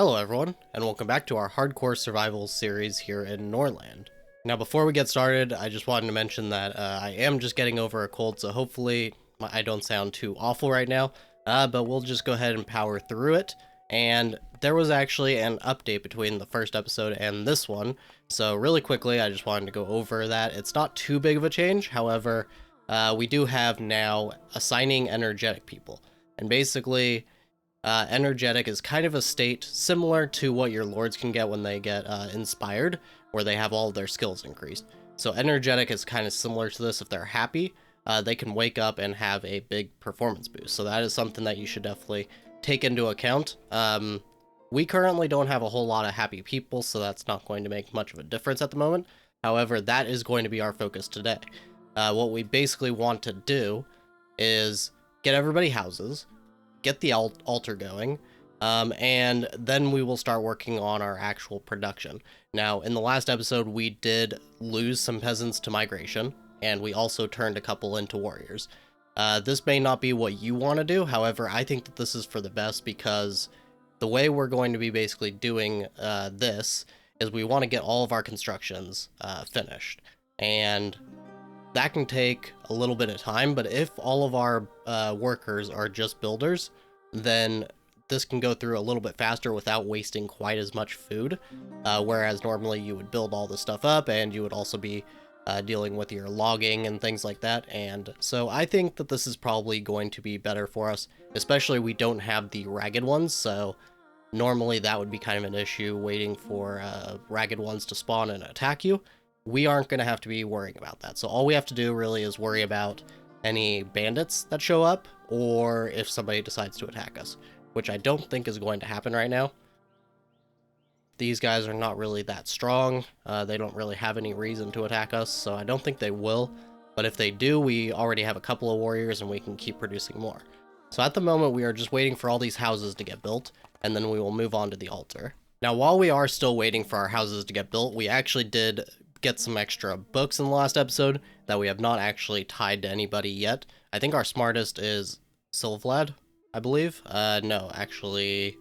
Hello everyone, and welcome back to our hardcore survival series here in Norland. Now before we get started, I just wanted to mention that I am just getting over a cold, so hopefully I don't sound too awful right now, but we'll just go ahead and power through it. And there was actually an update between the first episode and this one, so really quickly I just wanted to go over that. It's not too big of a change, however, we do have now assigning energetic people. And basically, energetic is kind of a state similar to what your lords can get when they get inspired, where they have all of their skills increased. So energetic is kind of similar to this. If they're happy, they can wake up and have a big performance boost. So that is something that you should definitely take into account. We currently don't have a whole lot of happy people, so that's not going to make much of a difference at the moment. However, that is going to be our focus today. What we basically want to do is get everybody houses, get the altar going, and then we will start working on our actual production. Now, in the last episode, we did lose some peasants to migration, and we also turned a couple into warriors. This may not be what you want to do, however, I think that this is for the best because the way we're going to be basically doing this is we want to get all of our constructions finished. And that can take a little bit of time, but if all of our workers are just builders, then this can go through a little bit faster without wasting quite as much food, whereas normally you would build all this stuff up and you would also be dealing with your logging and things like that. And so I think that this is probably going to be better for us, especially we don't have the ragged ones, so normally that would be kind of an issue waiting for ragged ones to spawn and attack you. We aren't going to have to be worrying about that. So all we have to do really is worry about any bandits that show up, or if somebody decides to attack us, which I don't think is going to happen right now. These guys are not really that strong. They don't really have any reason to attack us, so I don't think they will. But if they do, we already have a couple of warriors and we can keep producing more. So at the moment, we are just waiting for all these houses to get built, and then we will move on to the altar. Now, while we are still waiting for our houses to get built, we actually did get some extra books in the last episode that we have not actually tied to anybody yet. I think our smartest is Silvlad, I believe. No, actually...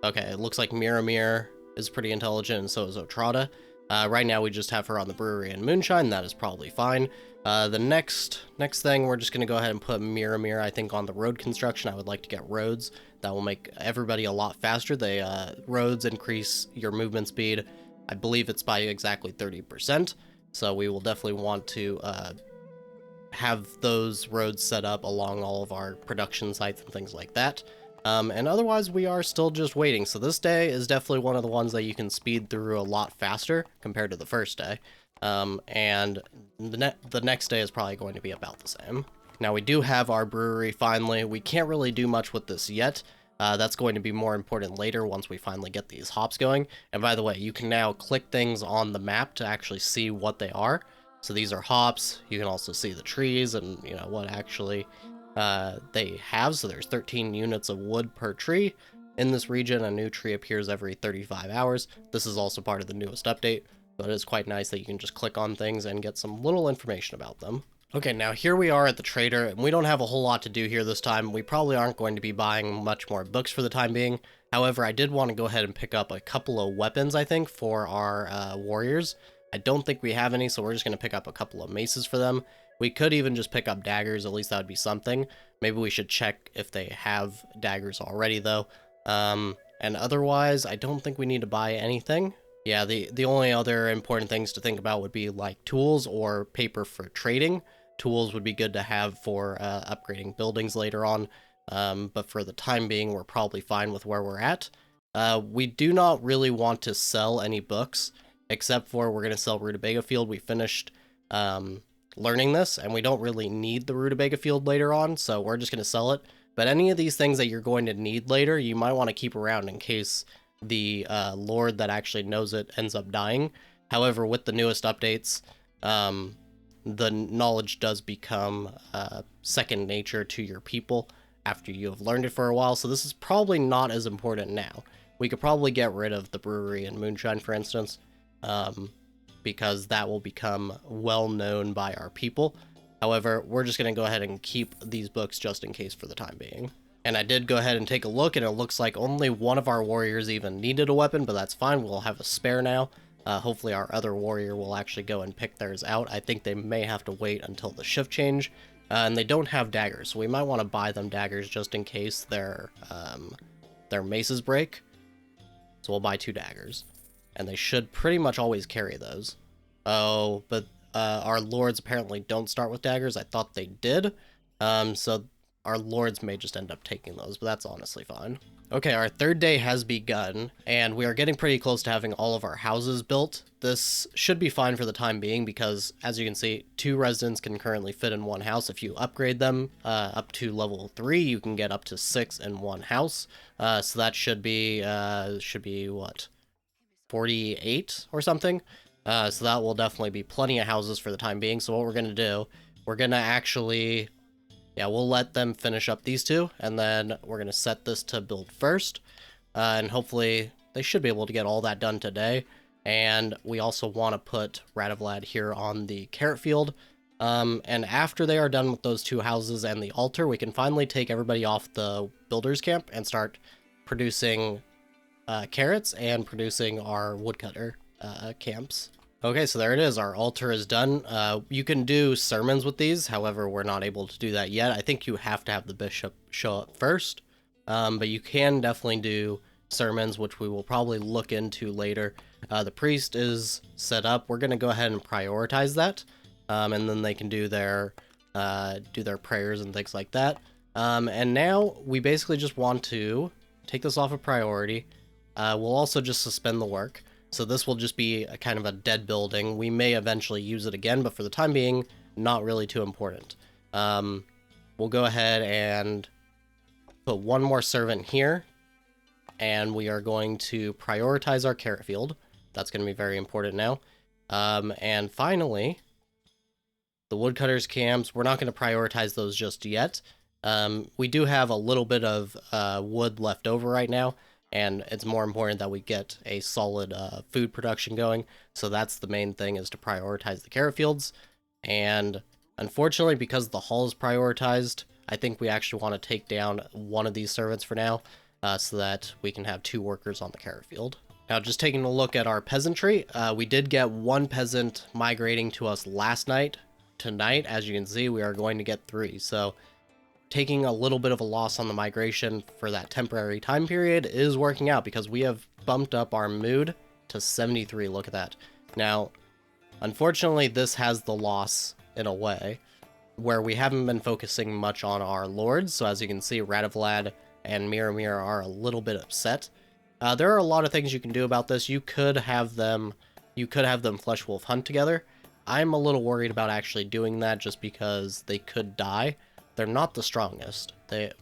Okay, it looks like Miramir is pretty intelligent, and so is Otrada. Right now we just have her on the brewery and moonshine. That is probably fine. The next thing, we're just going to go ahead and put Miramir, I think, on the road construction. I would like to get roads. That will make everybody a lot faster. Roads increase your movement speed. I believe it's by exactly 30%, so we will definitely want to have those roads set up along all of our production sites and things like that. And otherwise, we are still just waiting. So this day is definitely one of the ones that you can speed through a lot faster compared to the first day. And the next day is probably going to be about the same. Now, we do have our brewery finally. We can't really do much with this yet. That's going to be more important later once we finally get these hops going. And by the way, you can now click things on the map to actually see what they are. So these are hops. You can also see the trees and, you know, what actually they have. So there's 13 units of wood per tree. In this region, a new tree appears every 35 hours. This is also part of the newest update, but it is quite nice that you can just click on things and get some little information about them. Okay, now here we are at the trader, and we don't have a whole lot to do here this time. We probably aren't going to be buying much more books for the time being. However, I did want to go ahead and pick up a couple of weapons, I think, for our warriors. I don't think we have any, so we're just going to pick up a couple of maces for them. We could even just pick up daggers, at least that would be something. Maybe we should check if they have daggers already, though. And otherwise, I don't think we need to buy anything. Yeah, the only other important things to think about would be, like, tools or paper for trading. Tools would be good to have for upgrading buildings later on, but for the time being, we're probably fine with where we're at. We do not really want to sell any books, except for we're going to sell Rutabaga Field. We finished learning this, and we don't really need the Rutabaga Field later on, so we're just going to sell it. But any of these things that you're going to need later, you might want to keep around in case the lord that actually knows it ends up dying. However, with the newest updates, the knowledge does become second nature to your people after you have learned it for a while, so this is probably not as important now. We could probably get rid of the brewery and moonshine, for instance, because that will become well known by our people. However, we're just going to go ahead and keep these books just in case for the time being. And I did go ahead and take a look, and it looks like only one of our warriors even needed a weapon, but that's fine. We'll have a spare now. Hopefully our other warrior will actually go and pick theirs out. I think they may have to wait until the shift change. And they don't have daggers, so we might want to buy them daggers just in case their maces break. So we'll buy 2 daggers. And they should pretty much always carry those. Oh, but our lords apparently don't start with daggers. I thought they did. So our lords may just end up taking those, but that's honestly fine. Okay, our 3rd day has begun, and we are getting pretty close to having all of our houses built. This should be fine for the time being because, as you can see, 2 residents can currently fit in 1 house. If you upgrade them up to level 3, you can get up to 6 in 1 house. So that should be what, 48 or something? So that will definitely be plenty of houses for the time being. So what we're going to do, we're going to actually... yeah, we'll let them finish up these 2, and then we're going to set this to build first, and hopefully they should be able to get all that done today. And we also want to put Radivlad here on the carrot field, and after they are done with those 2 houses and the altar, we can finally take everybody off the builder's camp and start producing carrots and producing our woodcutter camps. Okay, so there it is. Our altar is done. You can do sermons with these. However, we're not able to do that yet. I think you have to have the bishop show up first. But you can definitely do sermons, which we will probably look into later. The priest is set up. We're going to go ahead and prioritize that. And then they can do their prayers and things like that. And now we basically just want to take this off of priority. We'll also just suspend the work. So this will just be a kind of a dead building. We may eventually use it again, but for the time being, not really too important. We'll go ahead and put 1 more servant here, and we are going to prioritize our carrot field. That's going to be very important now. And finally, the woodcutters camps, we're not going to prioritize those just yet. We do have a little bit of wood left over right now, and it's more important that we get a solid food production going. So that's the main thing, is to prioritize the carrot fields. And unfortunately, because the hall is prioritized, I think we actually want to take down 1 of these servants for now, so that we can have 2 workers on the carrot field. Now, just taking a look at our peasantry, we did get 1 peasant migrating to us last night. Tonight, as you can see, we are going to get 3. So taking a little bit of a loss on the migration for that temporary time period is working out, because we have bumped up our mood to 73. Look at that. Now, unfortunately, this has the loss in a way where we haven't been focusing much on our lords. So as you can see, Radivlad and Miramir are a little bit upset. There are a lot of things you can do about this. You could have them Flesh Wolf hunt together. I'm a little worried about actually doing that, just because they could die. They're not the strongest.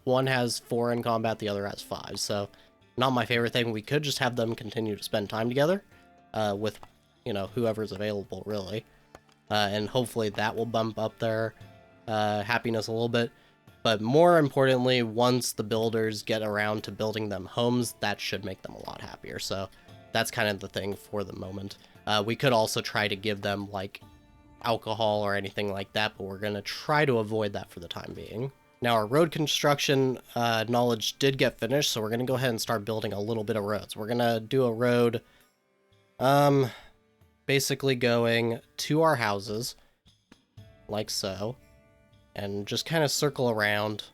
One has 4 in combat, the other has 5, so not my favorite thing. We could just have them continue to spend time together with, whoever's available, really. And hopefully that will bump up their happiness a little bit. But more importantly, once the builders get around to building them homes, that should make them a lot happier. So that's kind of the thing for the moment. We could also try to give them, like, alcohol or anything like that, but we're going to try to avoid that for the time being. Now, our road construction knowledge did get finished, so we're going to go ahead and start building a little bit of roads. We're going to do a road basically going to our houses, like so, and just kind of circle around.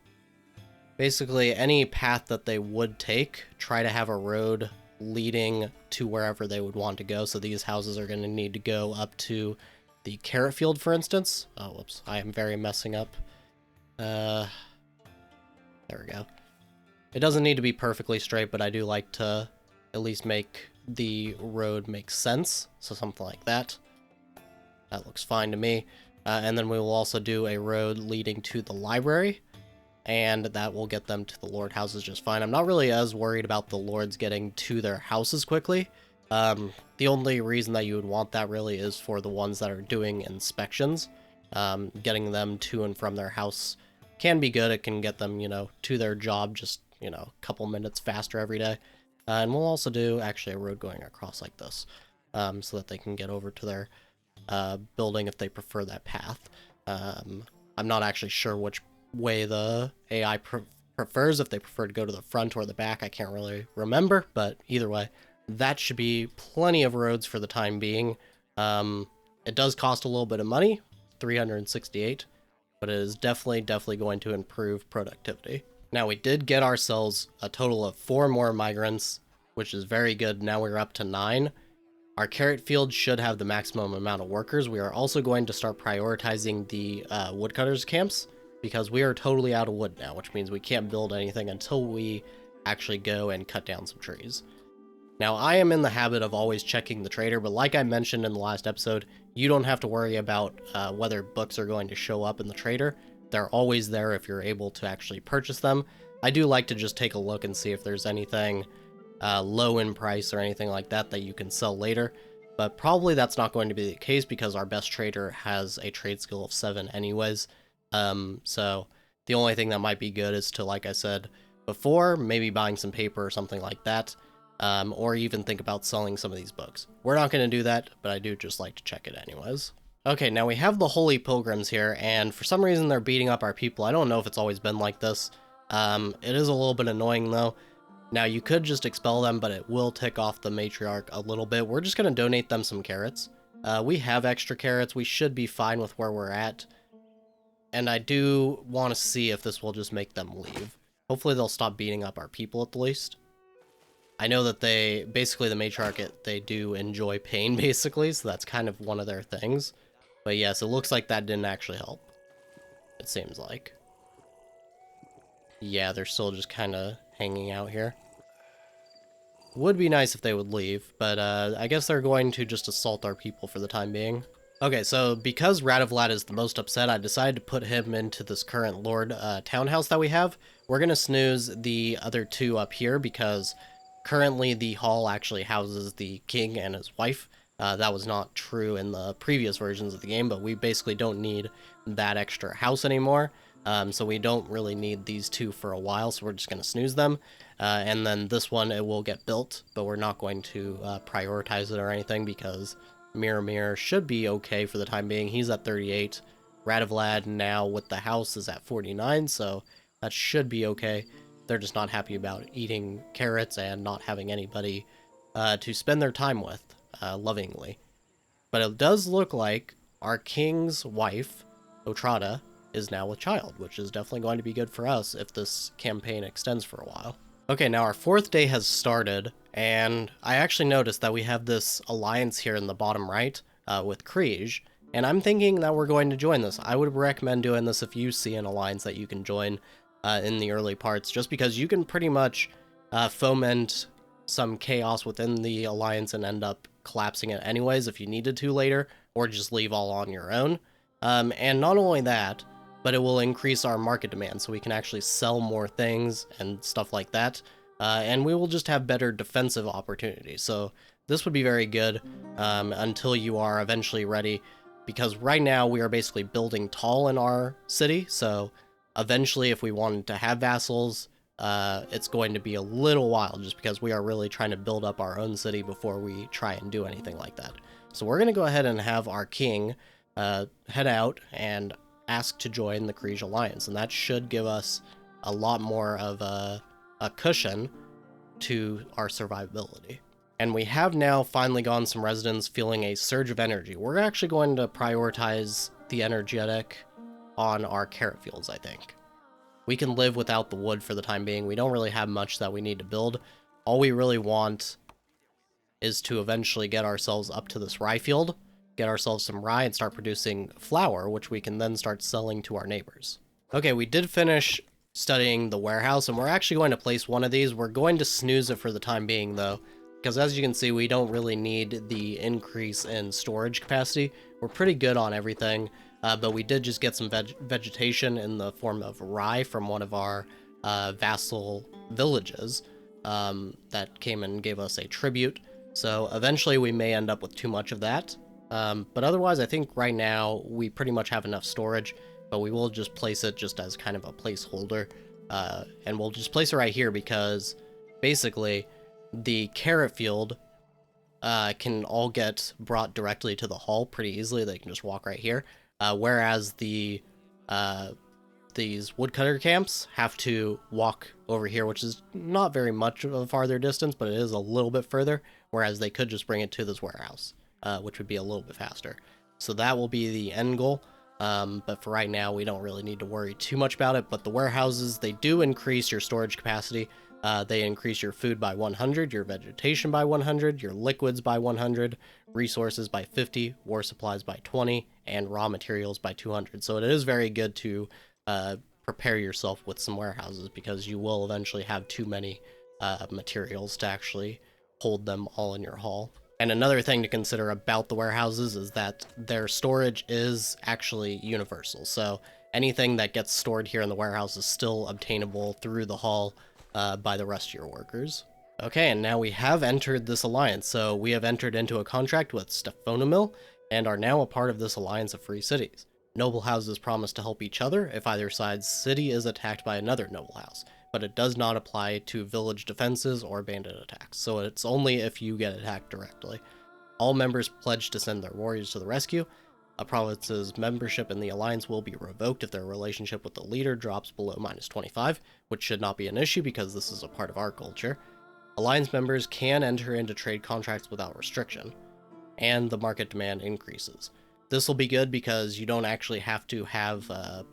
Basically, any path that they would take, try to have a road leading to wherever they would want to go. So these houses are going to need to go up to the carrot field, for instance. Oh, whoops. I am very messing up. There we go. It doesn't need to be perfectly straight, but I do like to at least make the road make sense. So something like that. That looks fine to me. And then we will also do a road leading to the library, and that will get them to the lord houses just fine. I'm not really as worried about the lords getting to their houses quickly. The only reason that you would want that really is for the ones that are doing inspections. Getting them to and from their house can be good. It can get them, to their job just, a couple minutes faster every day. And we'll also do actually a road going across like this, so that they can get over to their building if they prefer that path. I'm not actually sure which way the AI prefers, if they prefer to go to the front or the back. I can't really remember, but either way, that should be plenty of roads for the time being. It does cost a little bit of money, 368, but it is definitely going to improve productivity. Now, we did get ourselves a total of 4 more migrants, which is very good. Now we're up to 9. Our carrot field should have the maximum amount of workers. We are also going to start prioritizing the woodcutters camps, because we are totally out of wood now, which means we can't build anything until we actually go and cut down some trees. Now, I am in the habit of always checking the trader, but like I mentioned in the last episode, you don't have to worry about whether books are going to show up in the trader. They're always there if you're able to actually purchase them. I do like to just take a look and see if there's anything low in price or anything like that that you can sell later, but probably that's not going to be the case because our best trader has a trade skill of 7 anyways. So the only thing that might be good is to, like I said before, maybe buying some paper or something like that, or even think about selling some of these books. We're not going to do that, but I do just like to check it anyways. Okay, now we have the Holy Pilgrims here, and for some reason they're beating up our people. I don't know if it's always been like this. It is a little bit annoying though. Now, you could just expel them, but it will tick off the matriarch a little bit. We're just going to donate them some carrots. We have extra carrots. We should be fine with where we're at. And I do want to see if this will just make them leave. Hopefully they'll stop beating up our people at the least. I know that they, basically the matriarch, they do enjoy pain basically, so that's kind of one of their things. But yes, it looks like that didn't actually help. It seems like. Yeah, they're still just kind of hanging out here. Would be nice if they would leave, but I guess they're going to just assault our people for the time being. Okay, so because Radivlad is the most upset, I decided to put him into this current Lord townhouse that we have. We're going to snooze the other 2 up here because currently the hall actually houses the king and his wife. That was not true in the previous versions of the game, but we basically don't need that extra house anymore. So we don't really need these 2 for a while, so we're just going to snooze them. And then this one, it will get built, but we're not going to prioritize it or anything because Mirror should be okay for the time being. He's at 38. Radivlad now with the house is at 49, so that should be okay. They're just not happy about eating carrots and not having anybody to spend their time with lovingly. But it does look like our king's wife, Otrada, is now with child, which is definitely going to be good for us if this campaign extends for a while. Okay, now our 4th day has started, and I actually noticed that we have this alliance here in the bottom right with Kriege, and I'm thinking that we're going to join this. I would recommend doing this if you see an alliance that you can join in the early parts, just because you can pretty much foment some chaos within the alliance and end up collapsing it anyways if you needed to later, or just leave all on your own. And not only that, but it will increase our market demand, so we can actually sell more things and stuff like that, and we will just have better defensive opportunities. So this would be very good until you are eventually ready, because right now we are basically building tall in our city, so eventually if we wanted to have vassals, it's going to be a little while, just because we are really trying to build up our own city before we try and do anything like that. So we're going to go ahead and have our king head out and ask to join the Kriege Alliance, and that should give us a lot more of a cushion to our survivability. And we have now finally gotten some residents feeling a surge of energy. We're actually going to prioritize the energetic on our carrot fields, I think. We can live without the wood for the time being. We don't really have much that we need to build. All we really want is to eventually get ourselves up to this rye field, get ourselves some rye, and start producing flour, which we can then start selling to our neighbors. Okay, we did finish studying the warehouse, and we're actually going to place one of these. We're going to snooze it for the time being, though, because as you can see, we don't really need the increase in storage capacity. We're pretty good on everything, but we did just get some vegetation in the form of rye from one of our vassal villages that came and gave us a tribute. So eventually we may end up with too much of that. But otherwise, I think right now we pretty much have enough storage, but we will just place it just as kind of a placeholder. And we'll just place it right here because basically the carrot field can all get brought directly to the hall pretty easily. They can just walk right here. Whereas the these woodcutter camps have to walk over here, which is not very much of a farther distance, but it is a little bit further, whereas they could just bring it to this warehouse, which would be a little bit faster. So that will be the end goal, but for right now, we don't really need to worry too much about it. But the warehouses, they do increase your storage capacity. They increase your food by 100, your vegetation by 100, your liquids by 100, resources by 50, war supplies by 20, and raw materials by 200. So it is very good to prepare yourself with some warehouses, because you will eventually have too many materials to actually hold them all in your haul. And another thing to consider about the warehouses is that their storage is actually universal. So anything that gets stored here in the warehouse is still obtainable through the haul by the rest of your workers. Okay, and now we have entered this alliance. So we have entered into a contract with Stefanomil and are now a part of this alliance of free cities. Noble houses promise to help each other if either side's city is attacked by another noble house, but it does not apply to village defenses or bandit attacks, so it's only if you get attacked directly. All members pledge to send their warriors to the rescue. A province's membership in the alliance will be revoked if their relationship with the leader drops below -25, which should not be an issue because this is a part of our culture. Alliance members can enter into trade contracts without restriction, and the market demand increases. This will be good because you don't actually have to have a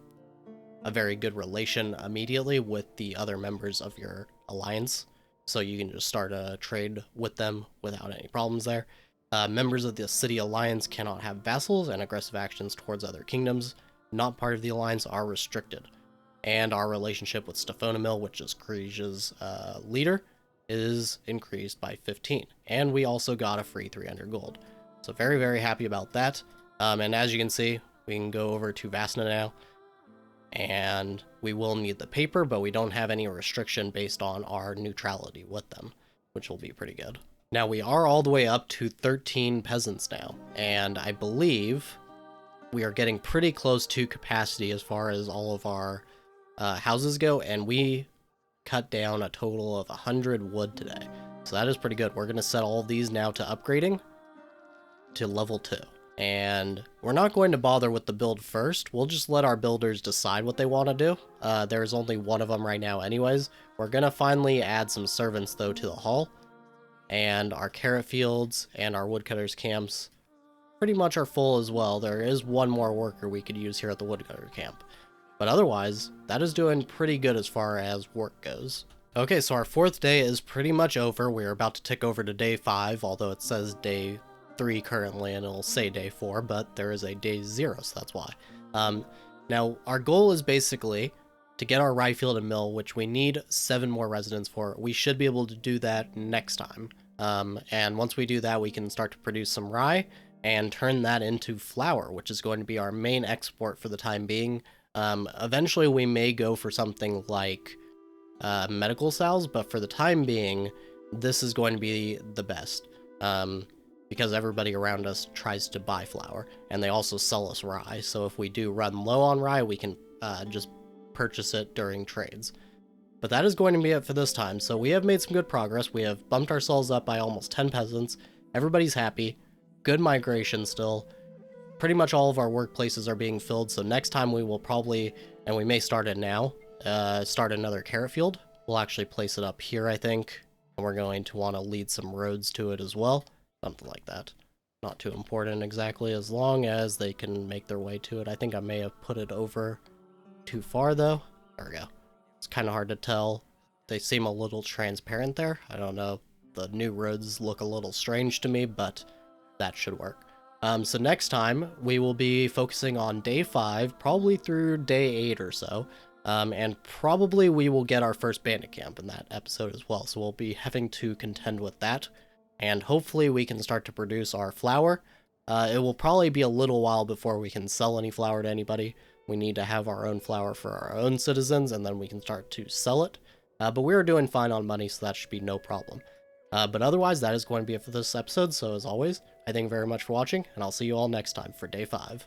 very good relation immediately with the other members of your alliance, so you can just start a trade with them without any problems there. Members of the city alliance cannot have vassals, and aggressive actions towards other kingdoms not part of the alliance are restricted. And our relationship with Stefanomil, which is Krige's leader, is increased by 15. And we also got a free 300 gold. So very, very happy about that. And as you can see, we can go over to Vasna now. And we will need the paper, but we don't have any restriction based on our neutrality with them, which will be pretty good. Now we are all the way up to 13 peasants now, and I believe we are getting pretty close to capacity as far as all of our houses go, and we cut down a total of 100 wood today. So that is pretty good. We're going to set all of these now to upgrading to level 2. And we're not going to bother with the build first. We'll just let our builders decide what they want to do. There's only one of them right now anyways. We're going to finally add some servants, though, to the hall. And our carrot fields and our woodcutters camps pretty much are full as well. There is one more worker we could use here at the woodcutter camp. But otherwise, that is doing pretty good as far as work goes. Okay, so our 4th day is pretty much over. We're about to tick over to day 5, although it says day 3 currently, and it'll say day 4, but there is a day 0, so that's why. Now, our goal is basically to get our rye field and mill, which we need 7 more residents for. We should be able to do that next time. And once we do that, we can start to produce some rye and turn that into flour, which is going to be our main export for the time being. Eventually, we may go for something like medical cells, but for the time being, this is going to be the best. Because everybody around us tries to buy flour, and they also sell us rye, so if we do run low on rye, we can just purchase it during trades. But that is going to be it for this time, so we have made some good progress. We have bumped ourselves up by almost 10 peasants. Everybody's happy. Good migration still. Pretty much all of our workplaces are being filled, so next time we will probably, and we may start it now, start another carrot field. We'll actually place it up here, I think, and we're going to want to lead some roads to it as well. Something like that. Not too important exactly, as long as they can make their way to it. I think I may have put it over too far, though. There we go. It's kind of hard to tell. They seem a little transparent there. I don't know. The new roads look a little strange to me, but that should work. So next time, we will be focusing on day 5, probably through day 8 or so. And probably we will get our first bandit camp in that episode as well. So we'll be having to contend with that. And hopefully we can start to produce our flour. It will probably be a little while before we can sell any flour to anybody. We need to have our own flour for our own citizens, and then we can start to sell it. But we're doing fine on money, so that should be no problem. But otherwise, that is going to be it for this episode. So as always, I thank you very much for watching, and I'll see you all next time for day 5.